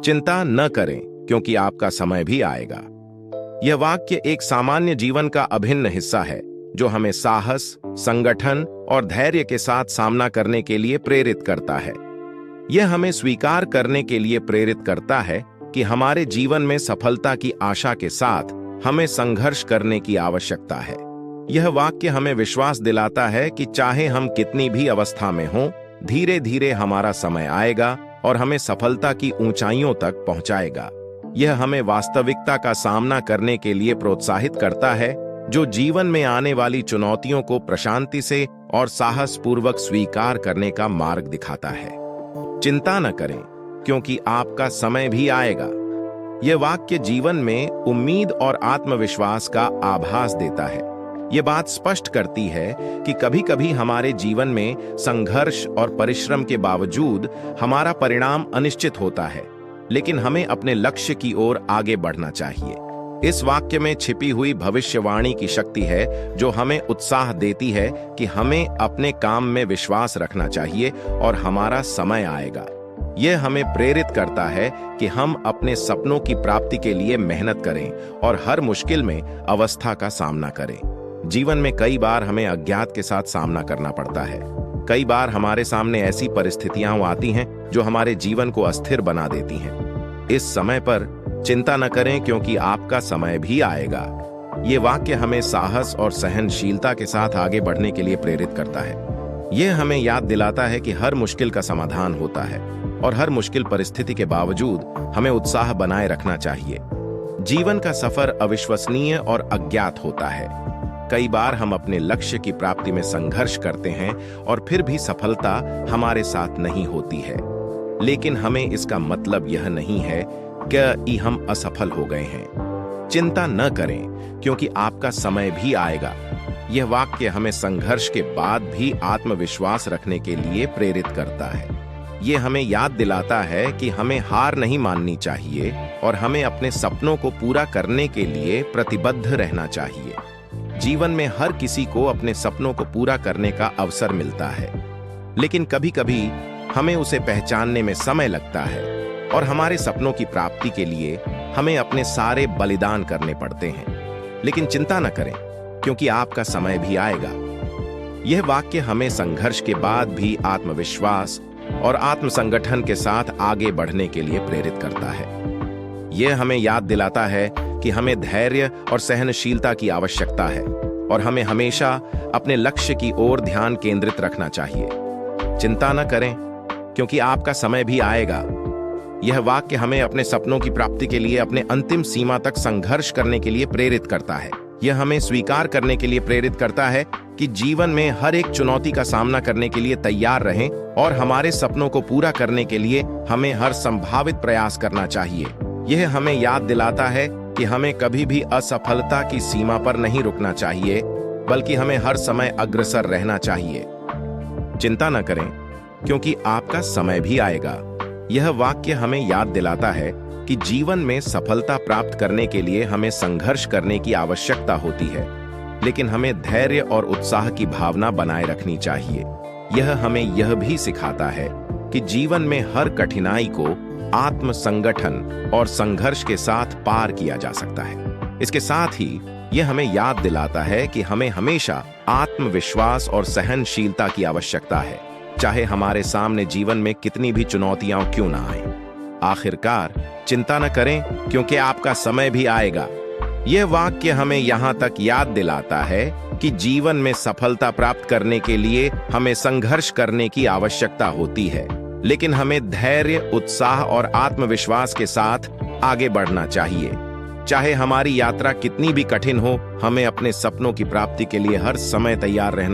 चिंता न करें क्योंकि आपका समय भी आएगा। यह वाक्य एक सामान्य जीवन का अभिन्न हिस्सा है जो हमें साहस, संगठन और धैर्य के साथ सामना करने के लिए प्रेरित करता है। यह हमें स्वीकार करने के लिए प्रेरित करता है कि हमारे जीवन में सफलता की आशा के साथ हमें संघर्ष करने की आवश्यकता है। यह वाक्य हमें विश्वास दिलाता है कि चाहे हम कितनी भी अवस्था में हों, धीरे धीरे हमारा समय आएगा और हमें सफलता की ऊंचाइयों तक पहुंचाएगा। यह हमें वास्तविकता का सामना करने के लिए प्रोत्साहित करता है, जो जीवन में आने वाली चुनौतियों को प्रशांति से और साहसपूर्वक स्वीकार करने का मार्ग दिखाता है। चिंता न करें क्योंकि आपका समय भी आएगा। यह वाक्य जीवन में उम्मीद और आत्मविश्वास का आभास देता है। यह बात स्पष्ट करती है कि कभी-कभी हमारे जीवन में संघर्ष और परिश्रम के बावजूद हमारा परिणाम अनिश्चित होता है, लेकिन हमें अपने लक्ष्य की ओर आगे बढ़ना चाहिए। इस वाक्य में छिपी हुई भविष्यवाणी की शक्ति है जो हमें उत्साह देती है कि हमें अपने काम में विश्वास रखना चाहिए और हमारा समय आएगा। यह हमें प्रेरित करता है कि हम अपने सपनों की प्राप्ति के लिए मेहनत करें और हर मुश्किल में अवस्था का सामना करें। जीवन में कई बार हमें अज्ञात के साथ सामना करना पड़ता है। कई बार हमारे सामने ऐसी परिस्थितियां आती हैं जो हमारे जीवन को अस्थिर बना देती हैं। इस समय पर चिंता न करें क्योंकि आपका समय भी आएगा। ये वाक्य हमें साहस और सहनशीलता के साथ आगे बढ़ने के लिए प्रेरित करता है। यह हमें याद दिलाता है कि हर मुश्किल का समाधान होता है और हर मुश्किल परिस्थिति के बावजूद हमें उत्साह बनाए रखना चाहिए। जीवन का सफर अविश्वसनीय और अज्ञात होता है। कई बार हम अपने लक्ष्य की प्राप्ति में संघर्ष करते हैं और फिर भी सफलता हमारे साथ नहीं होती है, लेकिन हमें इसका मतलब यह नहीं है कि हम असफल हो गए हैं। चिंता न करें क्योंकि आपका समय भी आएगा। यह वाक्य हमें संघर्ष के बाद भी आत्मविश्वास रखने के लिए प्रेरित करता है। यह हमें याद दिलाता है कि हमें हार नहीं माननी चाहिए और हमें अपने सपनों को पूरा करने के लिए प्रतिबद्ध रहना चाहिए। जीवन में हर किसी को अपने सपनों को पूरा करने का अवसर मिलता है, लेकिन कभी-कभी हमें उसे पहचानने में समय लगता है और हमारे सपनों की प्राप्ति के लिए हमें अपने सारे बलिदान करने पड़ते हैं। लेकिन चिंता न करें क्योंकि आपका समय भी आएगा। यह वाक्य हमें संघर्ष के बाद भी आत्मविश्वास और आत्मसंगठन के साथ आगे बढ़ने के लिए प्रेरित करता है। यह हमें याद दिलाता है कि हमें धैर्य और सहनशीलता की आवश्यकता है और हमें हमेशा अपने लक्ष्य की ओर ध्यान केंद्रित रखना चाहिए। चिंता न करें क्योंकि आपका समय भी आएगा। यह वाक्य हमें अपने सपनों की प्राप्ति के लिए अपने अंतिम सीमा तक संघर्ष करने के लिए प्रेरित करता है। यह हमें स्वीकार करने के लिए प्रेरित करता है कि जीवन में हर एक चुनौती का सामना करने के लिए तैयार रहें और हमारे सपनों को पूरा करने के लिए हमें हर संभावित प्रयास करना चाहिए। यह हमें याद दिलाता है कि हमें कभी भी असफलता की सीमा पर नहीं रुकना चाहिए, बल्कि हमें हर समय अग्रसर रहना चाहिए। चिंता न करें क्योंकि आपका समय भी आएगा। यह वाक्य हमें याद दिलाता है कि जीवन में सफलता प्राप्त करने के लिए हमें संघर्ष करने की आवश्यकता होती है, लेकिन हमें धैर्य और उत्साह की भावना बनाए रखनी चाहिए। यह हमें यह भी सिखाता है कि जीवन में हर कठिनाई को आत्म संगठन और संघर्ष के साथ पार किया जा सकता है। इसके साथ ही यह हमें याद दिलाता है कि हमें हमेशा आत्मविश्वास और सहनशीलता की आवश्यकता है, चाहे हमारे सामने जीवन में कितनी भी चुनौतियां क्यों ना आएं। आखिरकार चिंता न करें क्योंकि आपका समय भी आएगा। यह वाक्य हमें यहाँ तक याद दिलाता है कि जीवन में सफलता प्राप्त करने के लिए हमें संघर्ष करने की आवश्यकता होती है, लेकिन हमें धैर्य, उत्साह और आत्मविश्वास के साथ आगे बढ़ना चाहिए। चाहे हमारी यात्रा कितनी भी कठिन हो, हमें अपने सपनों की प्राप्ति के लिए हर समय तैयार रहना